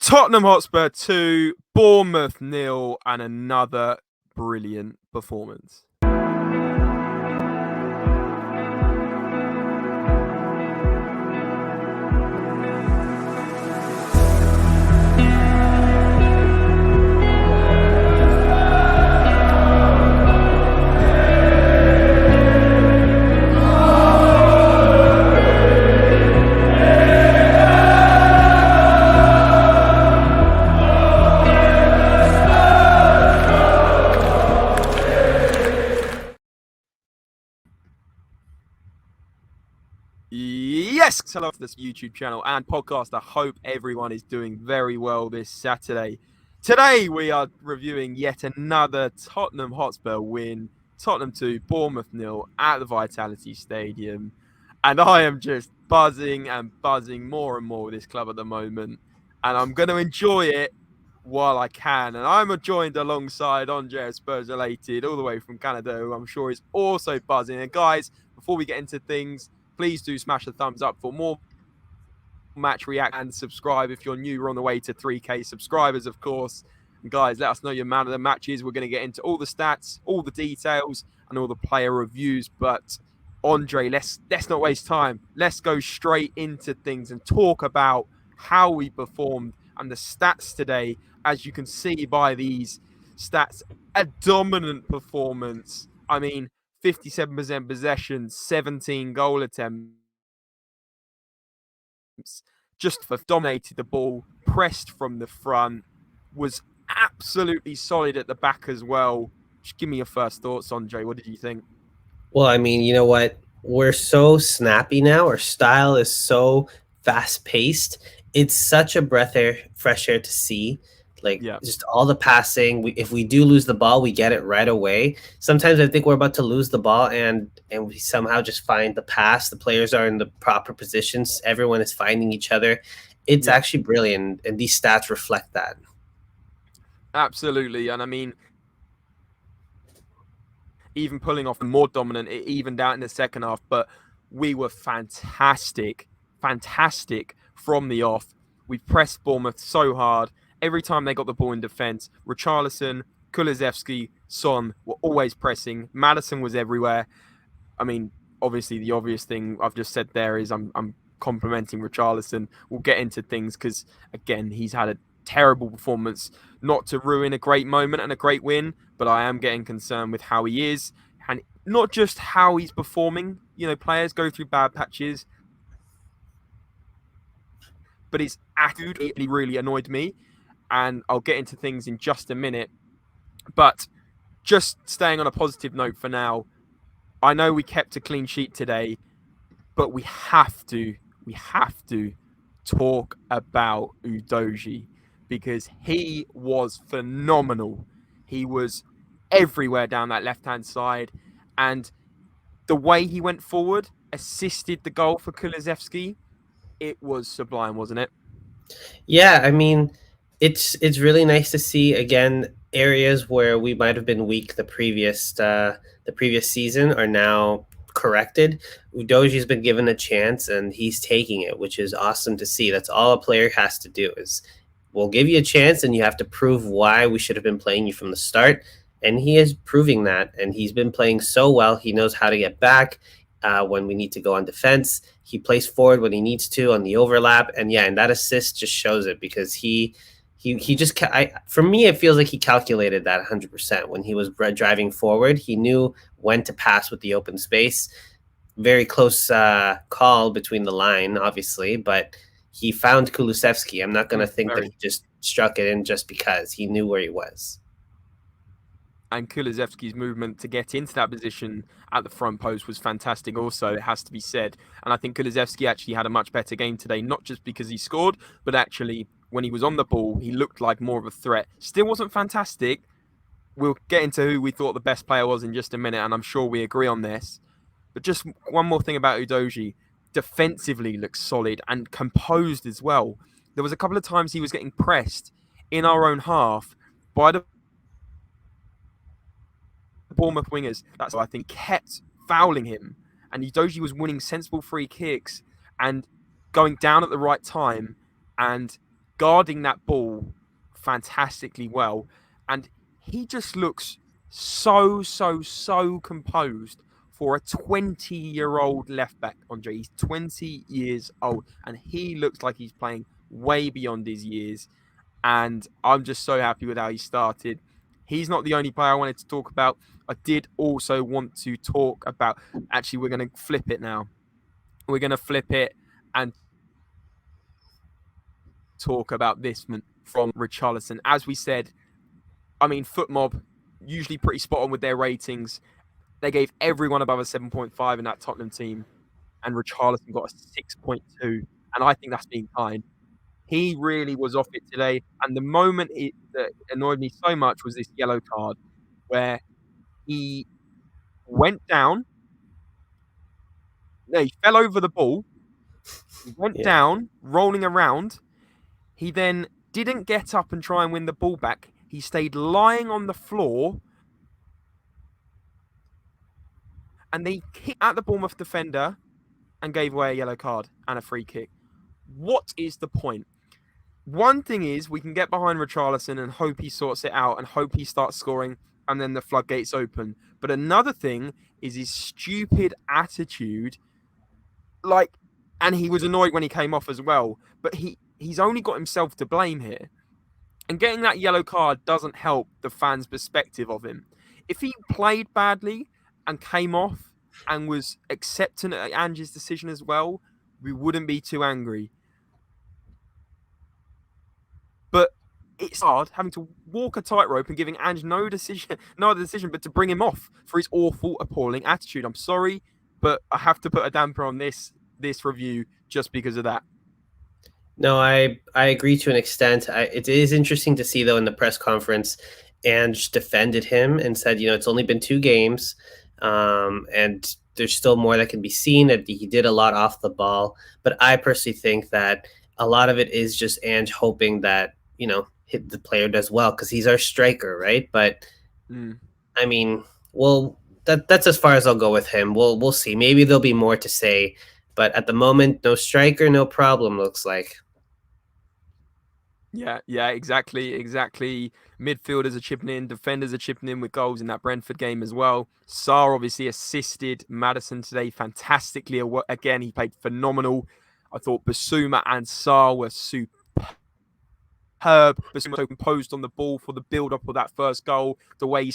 Tottenham Hotspur 2, Bournemouth 0, and another brilliant performance. Yes, hello to this YouTube channel and podcast. I hope everyone is doing very well this Saturday. Today we are reviewing yet another Tottenham Hotspur win. Tottenham 2, Bournemouth 0 at the Vitality Stadium. And I am just buzzing and buzzing more and more with this club at the moment. And I'm going to enjoy it while I can. And I'm joined alongside Ange of SpursRelated all the way from Canada, who I'm sure is also buzzing. And guys, before we get into things, please do smash the thumbs up for more match react and subscribe if you're new. We're on the way to 3K subscribers, of course. And guys, let us know your man of the matches. We're going to get into all the stats, all the details, and all the player reviews. But Andre, let's not waste time. Let's go straight into things and talk about how we performed and the stats today. As you can see by these stats, a dominant performance. I mean, 57% possession, 17 goal attempts. Just dominated the ball, pressed from the front, was absolutely solid at the back as well. Just give me your first thoughts, Andre. What did you think? Well, I mean, you know what? We're so snappy now. Our style is so fast-paced. It's such a breath of fresh air to see. Just all the passing. If we do lose the ball, we get it right away. Sometimes I think we're about to lose the ball and we somehow just find the pass. The players are in the proper positions. Everyone is finding each other. It's actually brilliant, and these stats reflect that. Absolutely. And I mean, even pulling off more dominant, it evened out in the second half, but we were fantastic from the off. We pressed Bournemouth so hard. Every time they got the ball in defence, Richarlison, Kulusevski, Son were always pressing. Maddison was everywhere. I mean, obviously, the obvious thing I've just said there is I'm complimenting Richarlison. We'll get into things because, again, he's had a terrible performance. Not to ruin a great moment and a great win, but I am getting concerned with how he is. And not just how he's performing. You know, players go through bad patches. But his attitude really annoyed me. And I'll get into things in just a minute. But just staying on a positive note for now, I know we kept a clean sheet today, but we have to talk about Udogie because he was phenomenal. He was everywhere down that left-hand side. And the way he went forward, assisted the goal for Kulusevski, it was sublime, wasn't it? Yeah, I mean, it's really nice to see again areas where we might have been weak the previous season are now corrected. Udogie's been given a chance and he's taking it, which is awesome to see. That's all a player has to do is we'll give you a chance and you have to prove why we should have been playing you from the start. And he is proving that, and he's been playing so well. He knows how to get back when we need to go on defense. He plays forward when he needs to on the overlap. And that assist just shows it because he just, for me, it feels like he calculated that 100%. When he was driving forward, he knew when to pass with the open space. Very close call between the line, obviously, but he found Kulusevski. I'm not going to think that he just struck it in just because he knew where he was. And Kulusevski's movement to get into that position at the front post was fantastic also, it has to be said. And I think Kulusevski actually had a much better game today, not just because he scored, but actually when he was on the ball, he looked like more of a threat. Still wasn't fantastic. We'll get into who we thought the best player was in just a minute, and I'm sure we agree on this. But just one more thing about Udogie. Defensively looks solid and composed as well. There was a couple of times he was getting pressed in our own half by the Bournemouth wingers. That's why I think kept fouling him. And Udogie was winning sensible free kicks and going down at the right time and guarding that ball fantastically well. And he just looks so composed for a 20-year-old left back, Andre. He's 20 years old, and he looks like he's playing way beyond his years. And I'm just so happy with how he started. He's not the only player I wanted to talk about. I did also want to talk about, actually, we're going to flip it now. We're going to flip it and talk about this from Richarlison. As we said, I mean, FootMob, usually pretty spot on with their ratings. They gave everyone above a 7.5 in that Tottenham team, and Richarlison got a 6.2, and I think that's being kind. He really was off it today, and the moment that annoyed me so much was this yellow card, where he went down, no, he fell over the ball, he went down, rolling around, he then didn't get up and try and win the ball back, he stayed lying on the floor, and they kicked at the Bournemouth defender and gave away a yellow card and a free kick. What is the point? One thing is we can get behind Richarlison and hope he sorts it out and hope he starts scoring and then the floodgates open. But another thing is his stupid attitude. And he was annoyed when he came off as well. But he's only got himself to blame here. And getting that yellow card doesn't help the fans' perspective of him. If he played badly and came off and was accepting Ange's decision as well, we wouldn't be too angry. But it's hard having to walk a tightrope and giving Ange no other decision but to bring him off for his awful, appalling attitude. I'm sorry, but I have to put a damper on this review just because of that. No, I agree to an extent. It is interesting to see, though, in the press conference, Ange defended him and said, it's only been 2 games, and there's still more that can be seen. That he did a lot off the ball. But I personally think that a lot of it is just Ange hoping that, the player does well because he's our striker, right? But, I mean, that's as far as I'll go with him. We'll see. Maybe there'll be more to say. But at the moment, no striker, no problem, looks like. Yeah, exactly. Midfielders are chipping in, defenders are chipping in with goals in that Brentford game as well. Sarr obviously assisted Maddison today fantastically. Again, he played phenomenal. I thought Bissouma and Sarr were superb. Bissouma so composed on the ball for the build-up of that first goal. The way he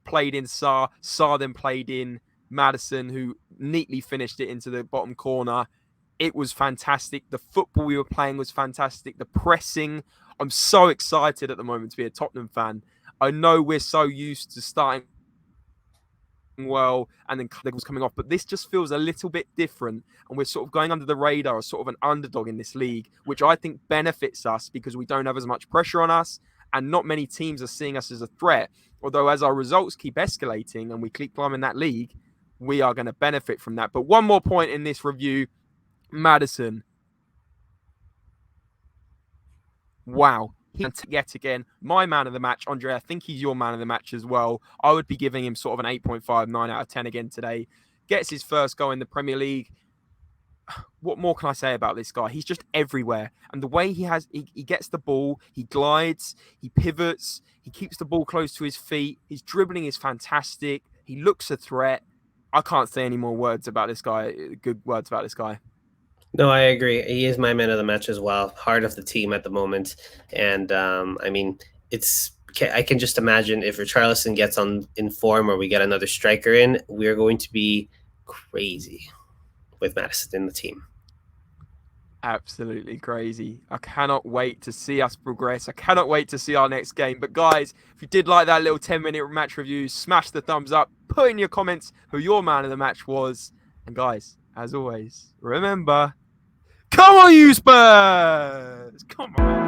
played in Sarr. Sarr then played in Maddison, who neatly finished it into the bottom corner. It was fantastic. The football we were playing was fantastic. The pressing. I'm so excited at the moment to be a Tottenham fan. I know we're so used to starting well and then was coming off, but this just feels a little bit different, and we're sort of going under the radar as sort of an underdog in this league, which I think benefits us because we don't have as much pressure on us and not many teams are seeing us as a threat. Although as our results keep escalating and we keep climbing that league, we are going to benefit from that. But one more point in this review, Maddison. Wow. Yet again, my man of the match. Andre, I think he's your man of the match as well. I would be giving him sort of an 8.5, 9 out of 10 again today. Gets his first goal in the Premier League. What more can I say about this guy? He's just everywhere. And the way he gets the ball, he glides, he pivots, he keeps the ball close to his feet. His dribbling is fantastic. He looks a threat. I can't say any more words about this guy, good words about this guy. No, I agree. He is my man of the match as well. Heart of the team at the moment. And, I mean, I can just imagine if Richarlison gets in form or we get another striker in, we're going to be crazy with Maddison in the team. Absolutely crazy. I cannot wait to see us progress. I cannot wait to see our next game. But guys, if you did like that little 10-minute match review, smash the thumbs up. Put in your comments who your man of the match was. And guys, as always, remember, come on you Spurs! Come on.